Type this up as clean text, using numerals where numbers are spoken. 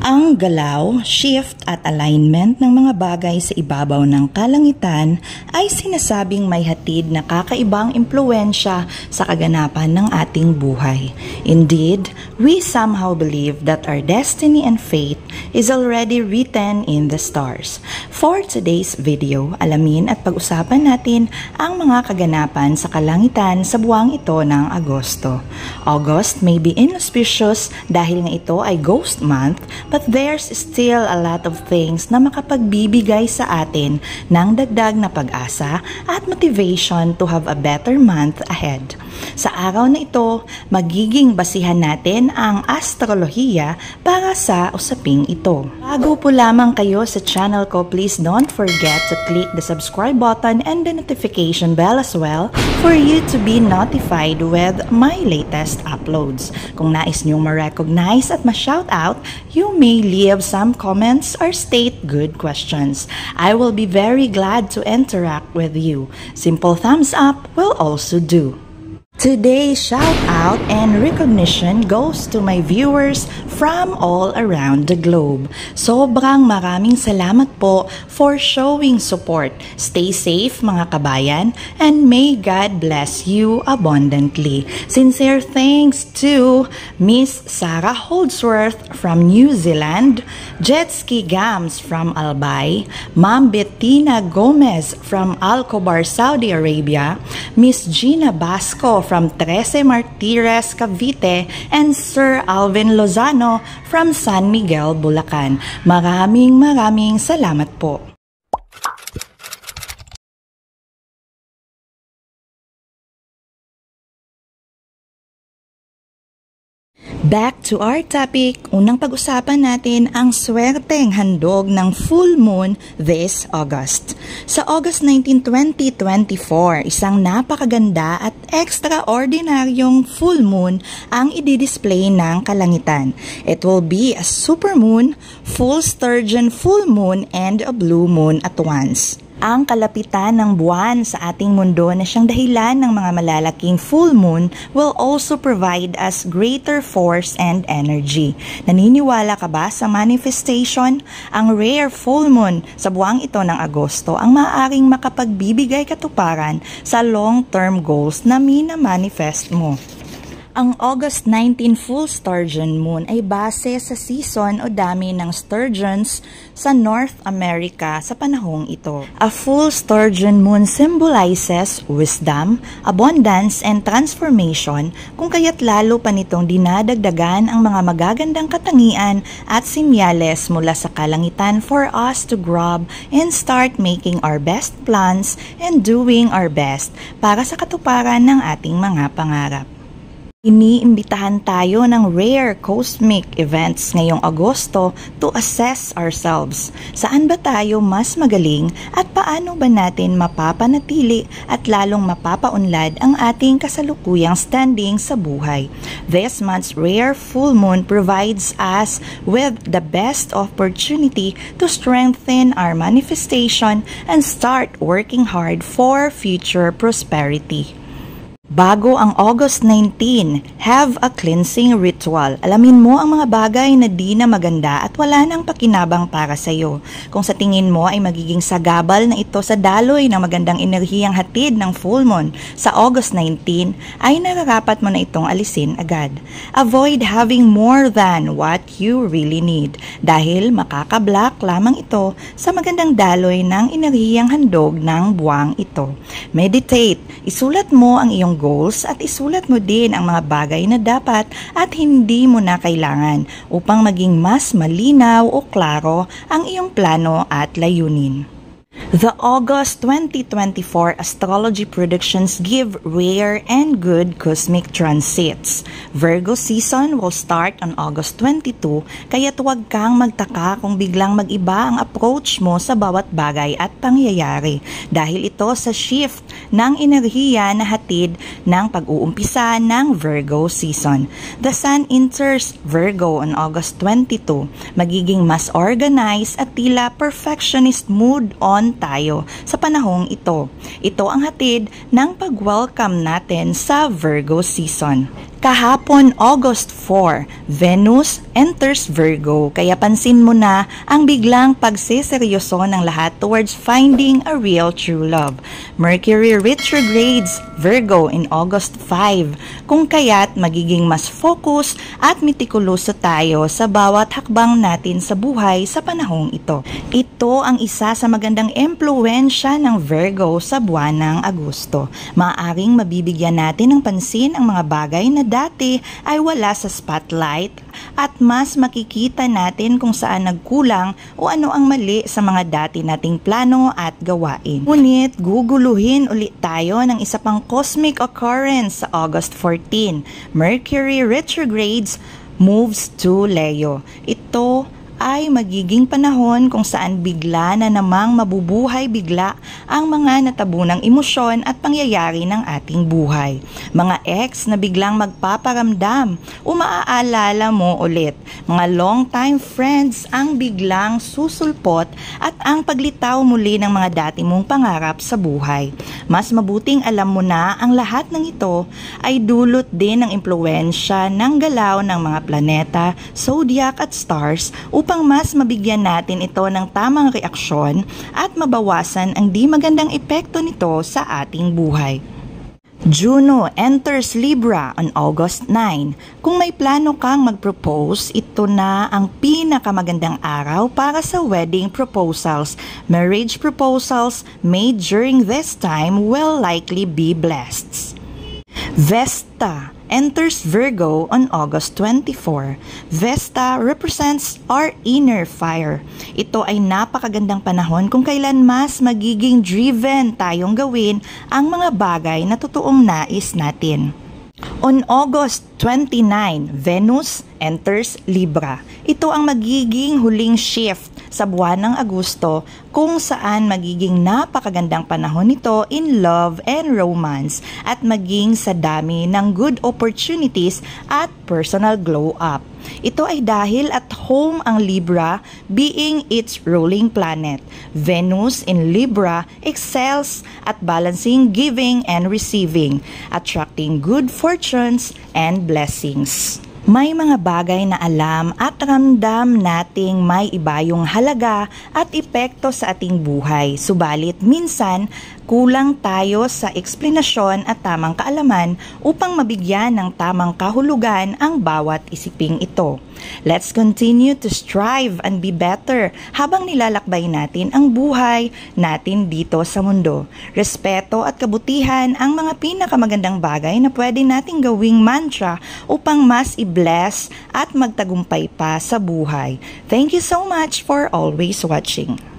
Ang galaw, shift at alignment ng mga bagay sa ibabaw ng kalangitan ay sinasabing may hatid na kakaibang impluwensya sa kaganapan ng ating buhay. Indeed, we somehow believe that our destiny and fate is already written in the stars. For today's video, alamin at pag-usapan natin ang mga kaganapan sa kalangitan sa buwang ito ng Agosto. August may be inauspicious dahil nga ito ay Ghost Month, but there's still a lot of things na makapagbibigay sa atin ng dagdag na pag-asa at motivation to have a better month ahead. Sa araw na ito, magiging basihan natin ang astrolohiya para sa usaping ito. Bago po lamang kayo sa channel ko, please don't forget to click the subscribe button and the notification bell as well for you to be notified with my latest uploads. Kung nais niyong ma-recognize at ma-shoutout, you may leave some comments or state good questions. I will be very glad to interact with you. Simple thumbs up will also do. Today's shout out and recognition goes to my viewers from all around the globe. Sobrang maraming salamat po for showing support. Stay safe mga kabayan, and may God bless you abundantly. Sincere thanks to Miss Sarah Holdsworth from New Zealand, Jetski Gams from Albay, Ma'am Bettina Gomez from Alcobar, Saudi Arabia, Miss Gina Basco from 13 Martires, Cavite, and Sir Alvin Lozano from San Miguel, Bulacan. Maraming salamat po. Back to our topic, unang pag-usapan natin ang swerteng handog ng full moon this August. Sa August 19, 2024, isang napakaganda at extraordinaryong full moon ang i-display ng kalangitan. It will be a supermoon, full sturgeon full moon, and a blue moon at once. Ang kalapitan ng buwan sa ating mundo na siyang dahilan ng mga malalaking full moon will also provide us greater force and energy. Naniniwala ka ba sa manifestation? Ang rare full moon sa buwang ito ng Agosto ang maaaring makapagbibigay katuparan sa long-term goals na mina-manifest mo. Ang August 19 full sturgeon moon ay base sa season o dami ng sturgeons sa North America sa panahong ito. A full sturgeon moon symbolizes wisdom, abundance, and transformation, kung kaya't lalo pa nitong dinadagdagan ang mga magagandang katangian at sinyales mula sa kalangitan for us to grab and start making our best plans and doing our best para sa katuparan ng ating mga pangarap. Iniimbitahan tayo ng rare cosmic events ngayong Agosto to assess ourselves. Saan ba tayo mas magaling at paano ba natin mapapanatili at lalong mapapaunlad ang ating kasalukuyang standing sa buhay? This month's rare full moon provides us with the best opportunity to strengthen our manifestation and start working hard for future prosperity. Bago ang August 19, have a cleansing ritual. Alamin mo ang mga bagay na di na maganda at wala nang pakinabang para sa iyo. Kung sa tingin mo ay magiging sagabal na ito sa daloy ng magandang enerhiyang hatid ng full moon sa August 19, ay nararapat mo na itong alisin agad. Avoid having more than what you really need dahil makakablock lamang ito sa magandang daloy ng enerhiyang handog ng buwang ito. Meditate. Isulat mo ang iyong goals at isulat mo din ang mga bagay na dapat at hindi mo na kailangan upang maging mas malinaw o klaro ang iyong plano at layunin. The August 2024 astrology predictions give rare and good cosmic transits. Virgo season will start on August 22, kaya huwag kang magtaka kung biglang mag-iba ang approach mo sa bawat bagay at pangyayari dahil ito sa shift ng enerhiya na hatid ng pag-uumpisa ng Virgo season. The Sun enters Virgo on August 22, magiging mas organized at tila perfectionist mood on tayo sa panahong ito. Ito ang hatid ng pag-welcome natin sa Virgo season. Kahapon, August 4, Venus enters Virgo, kaya pansin mo na ang biglang pagseseryoso ng lahat towards finding a real true love. Mercury retrogrades Virgo in August 5, kung kaya't magiging mas focus at mitikuloso tayo sa bawat hakbang natin sa buhay sa panahong ito. Ito ang isa sa magandang impluwensya ng Virgo sa buwan ng Agosto. Maaaring mabibigyan natin ng pansin ang mga bagay na dati ay wala sa spotlight at mas makikita natin kung saan nagkulang o ano ang mali sa mga dati nating plano at gawain. Ngunit guguluhin ulit tayo ng isa pang cosmic occurrence sa August 14. Mercury retrogrades moves to Leo. Ito ay magiging panahon kung saan bigla na namang mabubuhay bigla ang mga natabunang emosyon at pangyayari ng ating buhay. Mga ex na biglang magpaparamdam o maaalala mo ulit. Mga long-time friends ang biglang susulpot at ang paglitaw muli ng mga dati mong pangarap sa buhay. Mas mabuting alam mo na ang lahat ng ito ay dulot din ng impluwensya ng galaw ng mga planeta, zodiac at stars upang mas mabigyan natin ito ng tamang reaksyon at mabawasan ang di magandang epekto nito sa ating buhay. Juno enters Libra on August 9. Kung may plano kang mag-propose, ito na ang pinakamagandang araw para sa wedding proposals. Marriage proposals made during this time will likely be blessed. Vesta enters Virgo on August 24. Vesta represents our inner fire. Ito ay napakagandang panahon kung kailan mas magiging driven tayong gawin ang mga bagay na totoong nais natin. On August 29, Venus enters Libra. Ito ang magiging huling shift sa buwan ng Agosto kung saan magiging napakagandang panahon nito in love and romance at maging sa dami ng good opportunities at personal glow up. Ito ay dahil at home ang Libra being its ruling planet. Venus in Libra excels at balancing giving and receiving, attracting good fortunes and blessings. May mga bagay na alam at ramdam nating may iba yung halaga at epekto sa ating buhay. Subalit minsan, kulang tayo sa eksplanasyon at tamang kaalaman upang mabigyan ng tamang kahulugan ang bawat isiping ito. Let's continue to strive and be better habang nilalakbay natin ang buhay natin dito sa mundo. Respeto at kabutihan ang mga pinakamagandang bagay na pwede nating gawing mantra upang mas i-bless at magtagumpay pa sa buhay. Thank you so much for always watching.